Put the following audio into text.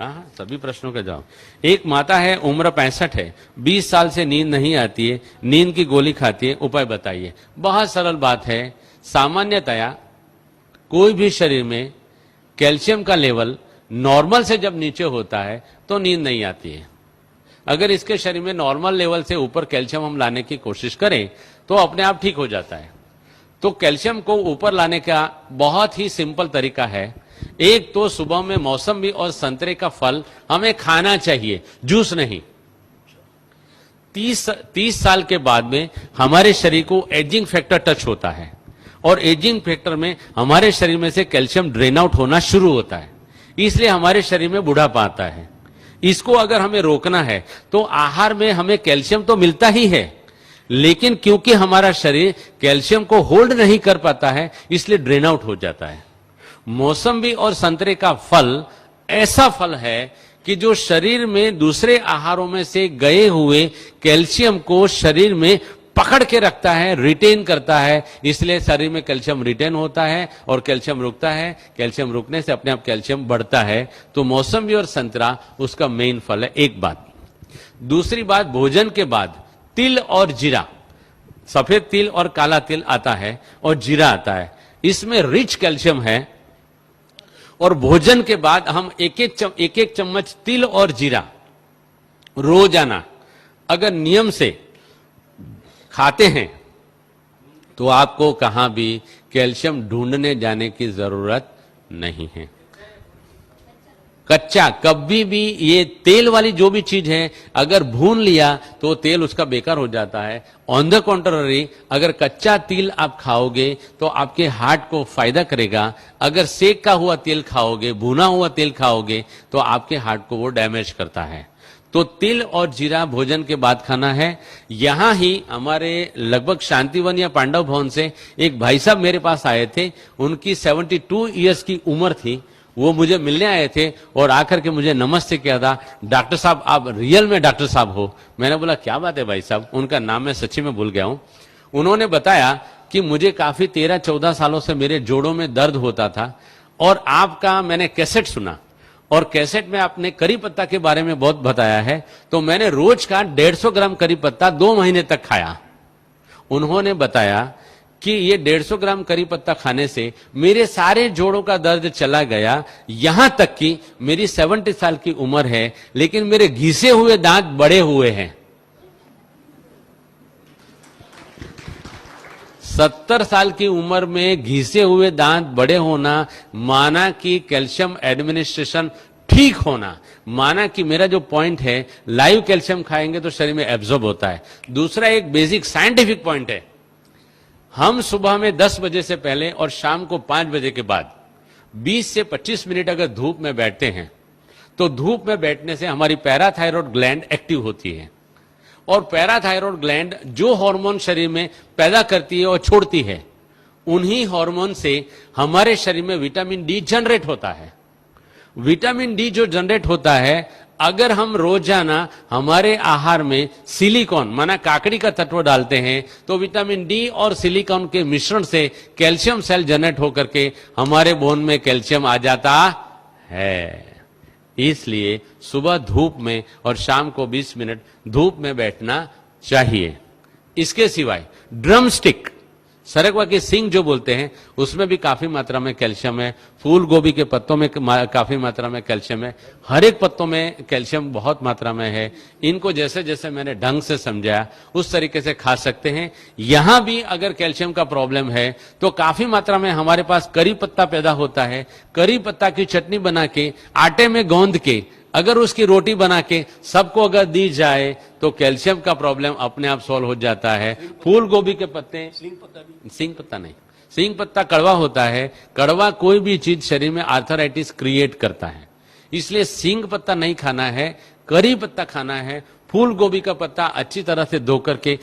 हाँ, सभी प्रश्नों का जवाब। एक माता है, उम्र 65 है, 20 साल से नींद नहीं आती है, नींद की गोली खाती है, उपाय बताइए। बहुत सरल बात है, सामान्यतया कोई भी शरीर में कैल्शियम का लेवल नॉर्मल से जब नीचे होता है तो नींद नहीं आती है। अगर इसके शरीर में नॉर्मल लेवल से ऊपर कैल्शियम हम लाने की कोशिश करें तो अपने आप ठीक हो जाता है। तो कैल्शियम को ऊपर लाने का बहुत ही सिंपल तरीका है। एक तो सुबह में मौसमी और संतरे का फल हमें खाना चाहिए, जूस नहीं। 30 साल के बाद में हमारे शरीर को एजिंग फैक्टर टच होता है और एजिंग फैक्टर में हमारे शरीर में से कैल्शियम ड्रेन आउट होना शुरू होता है, इसलिए हमारे शरीर में बुढ़ापा आता है। इसको अगर हमें रोकना है तो आहार में हमें कैल्शियम तो मिलता ही है, लेकिन क्योंकि हमारा शरीर कैल्शियम को होल्ड नहीं कर पाता है इसलिए ड्रेन आउट हो जाता है। मौसम्बी और संतरे का फल ऐसा फल है कि जो शरीर में दूसरे आहारों में से गए हुए कैल्शियम को शरीर में पकड़ के रखता है, रिटेन करता है, इसलिए शरीर में कैल्शियम रिटेन होता है और कैल्शियम रुकता है। कैल्शियम रुकने से अपने आप कैल्शियम बढ़ता है। तो मौसम्बी और संतरा उसका मेन फल है। एक बात। दूसरी बात, भोजन के बाद तिल और जीरा, सफेद तिल और काला तिल आता है और जीरा आता है, इसमें रिच कैल्शियम है। और भोजन के बाद हम एक एक चम्मच तिल और जीरा रोजाना अगर नियम से खाते हैं तो आपको कहां भी कैल्शियम ढूंढने जाने की जरूरत नहीं है। कच्चा कभी भी, ये तेल वाली जो भी चीज है अगर भून लिया तो तेल उसका बेकार हो जाता है। ऑन द कॉन्ट्ररी, अगर कच्चा तिल आप खाओगे तो आपके हार्ट को फायदा करेगा। अगर सेका हुआ तेल खाओगे, भुना हुआ तेल खाओगे तो आपके हार्ट को वो डैमेज करता है। तो तिल और जीरा भोजन के बाद खाना है। यहां ही हमारे लगभग शांतिवन या पांडव भवन से एक भाई साहब मेरे पास आए थे, उनकी 72 इयर्स की उम्र थी। वो मुझे मिलने आए थे और आकर के मुझे नमस्ते किया था, डॉक्टर साहब आप रियल में डॉक्टर साहब हो। मैंने बोला क्या बात है भाई साहब, उनका नाम मैं सच्ची में भूल गया हूं। उन्होंने बताया कि मुझे काफी 13-14 सालों से मेरे जोड़ों में दर्द होता था और आपका मैंने कैसेट सुना और कैसेट में आपने करी पत्ता के बारे में बहुत बताया है, तो मैंने रोज का 150 ग्राम करी पत्ता 2 महीने तक खाया। उन्होंने बताया कि ये 150 ग्राम करी पत्ता खाने से मेरे सारे जोड़ों का दर्द चला गया। यहां तक कि मेरी 70 साल की उम्र है लेकिन मेरे घिसे हुए दांत बड़े हुए हैं। 70 साल की उम्र में घिसे हुए दांत बड़े होना माना कि कैल्शियम एडमिनिस्ट्रेशन ठीक होना, माना कि मेरा जो पॉइंट है लाइव कैल्शियम खाएंगे तो शरीर में एब्जॉर्ब होता है। दूसरा एक बेसिक साइंटिफिक पॉइंट है, हम सुबह में 10 बजे से पहले और शाम को 5 बजे के बाद 20 से 25 मिनट अगर धूप में बैठते हैं तो धूप में बैठने से हमारी पैराथायरॉयड ग्लैंड एक्टिव होती है और पैराथायरॉयड ग्लैंड जो हार्मोन शरीर में पैदा करती है और छोड़ती है, उन्हीं हार्मोन से हमारे शरीर में विटामिन डी जनरेट होता है। विटामिन डी जो जनरेट होता है, अगर हम रोजाना हमारे आहार में सिलिकॉन माना काकड़ी का तत्व डालते हैं तो विटामिन डी और सिलिकॉन के मिश्रण से कैल्शियम सेल जनरेट होकर के हमारे बोन में कैल्शियम आ जाता है। इसलिए सुबह धूप में और शाम को 20 मिनट धूप में बैठना चाहिए। इसके सिवाय ड्रम स्टिक, सरगवा की सिंग जो बोलते हैं, उसमें भी काफी मात्रा में कैल्शियम है। फूल गोभी के पत्तों में काफी मात्रा में कैल्शियम है। हर एक पत्तों में कैल्शियम बहुत मात्रा में है। इनको जैसे जैसे मैंने ढंग से समझाया उस तरीके से खा सकते हैं। यहां भी अगर कैल्शियम का प्रॉब्लम है तो काफी मात्रा में हमारे पास करी पत्ता पैदा होता है। करी पत्ता की चटनी बना के आटे में गौंद के अगर उसकी रोटी बना के सबको अगर दी जाए तो कैल्शियम का प्रॉब्लम अपने आप सॉल्व हो जाता है। फूल गोभी के पत्ते, सिंग पत्ता नहीं, सिंग पत्ता कड़वा होता है। कड़वा कोई भी चीज शरीर में आर्थराइटिस क्रिएट करता है, इसलिए सिंग पत्ता नहीं खाना है, करी पत्ता खाना है। फूल गोभी का पत्ता अच्छी तरह से धो करके